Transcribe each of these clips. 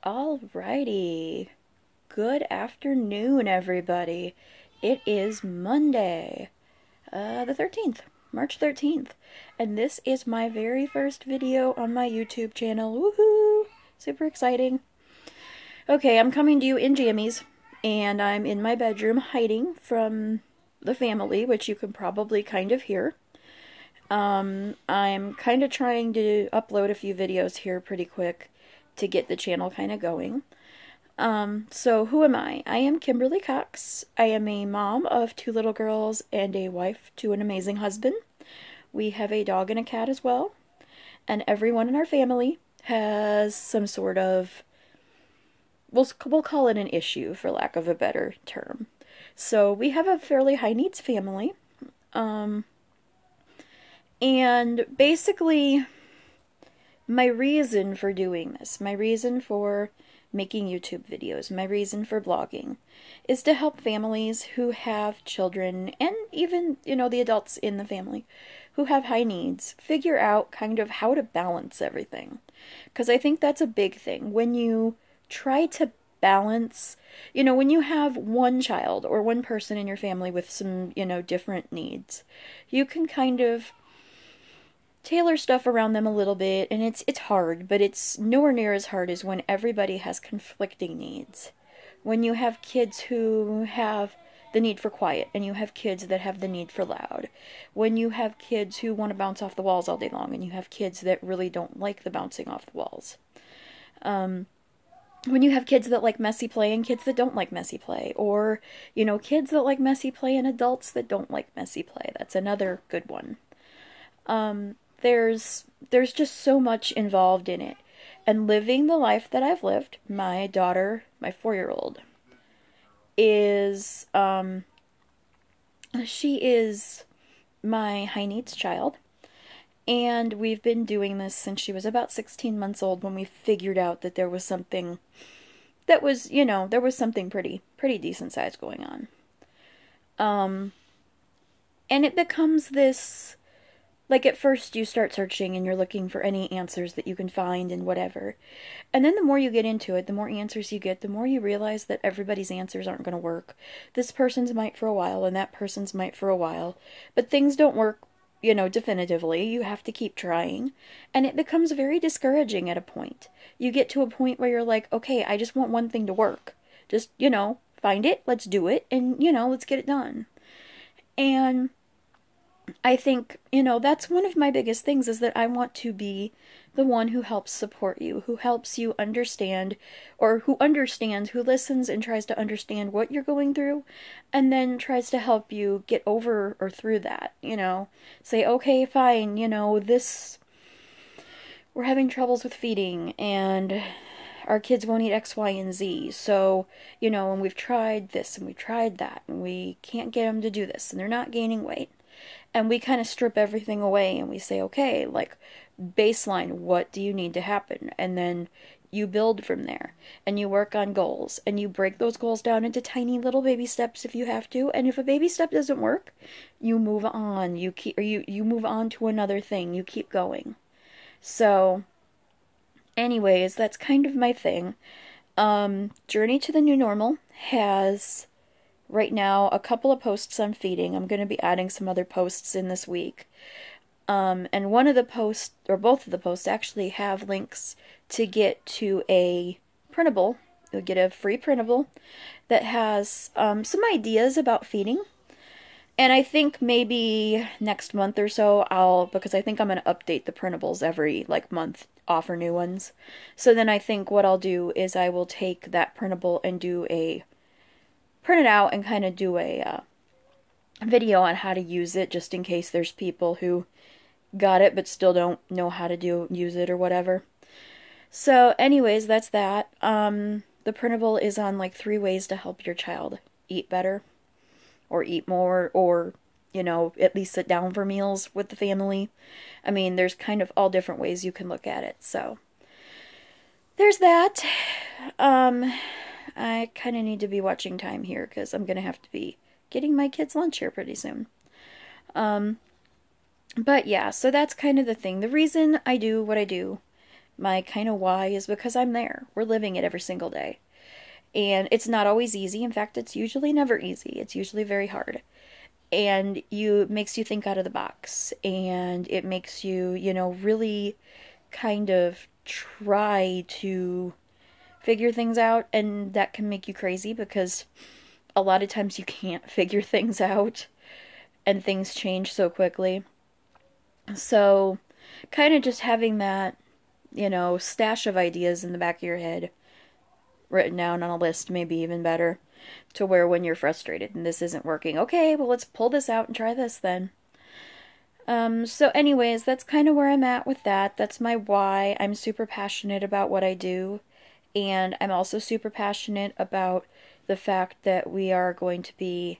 Alrighty. Good afternoon, everybody. It is Monday, the 13th, March 13th, and this is my very first video on my YouTube channel. Woohoo! Super exciting. Okay, I'm coming to you in jammies, and I'm in my bedroom hiding from the family, which you can probably kind of hear. I'm kind of trying to upload a few videos here pretty quick to get the channel kind of going. So who am I? I am Kimberly Cox. I am a mom of two little girls and a wife to an amazing husband. We have a dog and a cat as well. And everyone in our family has some sort of, we'll call it an issue for lack of a better term. So we have a fairly high needs family. And basically, my reason for doing this, my reason for making YouTube videos, my reason for blogging, is to help families who have children, and even, the adults in the family, who have high needs, figure out kind of how to balance everything. Because I think that's a big thing. When you try to balance, when you have one child or one person in your family with some, different needs, you can kind of tailor stuff around them a little bit, and it's hard, but it's nowhere near as hard as when everybody has conflicting needs. When you have kids who have the need for quiet, and you have kids that have the need for loud. When you have kids who want to bounce off the walls all day long, and you have kids that really don't like the bouncing off the walls. When you have kids that like messy play and kids that don't like messy play, or, kids that like messy play and adults that don't like messy play. That's another good one. There's just so much involved in it. And living the life that I've lived, my daughter, my 4-year-old, is, she is my high needs child. And we've been doing this since she was about 16 months old, when we figured out that there was something that was, there was something pretty decent size going on. And it becomes this, like, at first you start searching and you're looking for any answers that you can find and whatever. And then the more you get into it, the more answers you get, the more you realize that everybody's answers aren't going to work. This person's might for a while and that person's might for a while. But things don't work, definitively. You have to keep trying. And it becomes very discouraging at a point. You get to a point where you're like, okay, I just want one thing to work. Just, find it, let's do it, and, let's get it done. And I think, that's one of my biggest things, is that I want to be the one who helps support you, who helps you understand, or who understands, who listens and tries to understand what you're going through, and then tries to help you get over or through that, Say, okay, fine, we're having troubles with feeding, and our kids won't eat X, Y, and Z, so, and we've tried this, and we've tried that, and we can't get them to do this, and they're not gaining weight. And we kind of strip everything away and we say, okay, like, baseline, what do you need to happen? And then you build from there, and you work on goals, and you break those goals down into tiny little baby steps if you have to. And if a baby step doesn't work, you move on. You move on to another thing. You keep going. So, anyways, that's kind of my thing. Journey to the New Normal has, right now, a couple of posts on feeding. I'm going to be adding some other posts in this week. And one of the posts, or both of the posts, actually have links to get to a printable. You'll get a free printable that has some ideas about feeding. And I think maybe next month or so because I think I'm going to update the printables every, month, offer new ones. So then I think what I'll do is I will take that printable and print it out and kind of do a video on how to use it, just in case there's people who got it but still don't know how to use it or whatever. So anyways, that's that. The printable is on 3 ways to help your child eat better, or eat more, or, at least sit down for meals with the family. I mean, there's kind of all different ways you can look at it. So there's that. I kind of need to be watching time here, because I'm going to have to be getting my kids lunch here pretty soon. But yeah, so that's kind of the thing. The reason I do what I do, My kind of why is because I'm there. We're living it every single day. And it's not always easy. In fact, it's usually never easy. It's usually very hard. And it makes you think out of the box. And it makes you, really kind of try to figure things out. And that can make you crazy because a lot of times you can't figure things out and things change so quickly. So, kind of just having that, stash of ideas in the back of your head written down on a list, maybe even better, to where when you're frustrated and this isn't working, okay, well, let's pull this out and try this then. So anyways, that's kind of where I'm at with that. That's my why. I'm super passionate about what I do, and I'm also super passionate about the fact that we are going to be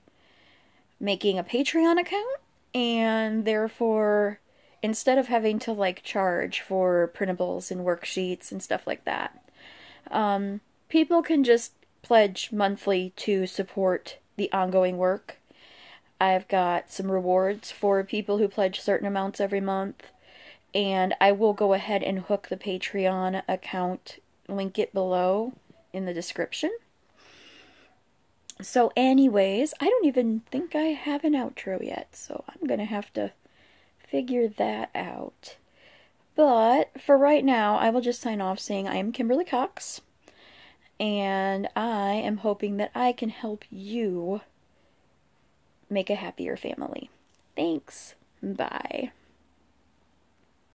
making a Patreon account, and therefore, instead of having to charge for printables and worksheets and stuff like that, people can just pledge monthly to support the ongoing work. I've got some rewards for people who pledge certain amounts every month, and I will go ahead and hook the Patreon account, link it below in the description. So anyways, I don't even think I have an outro yet, so I'm gonna have to figure that out. But for right now, I will just sign off saying I am Kimberly Cox, and I am hoping that I can help you make a happier family. Thanks. Bye.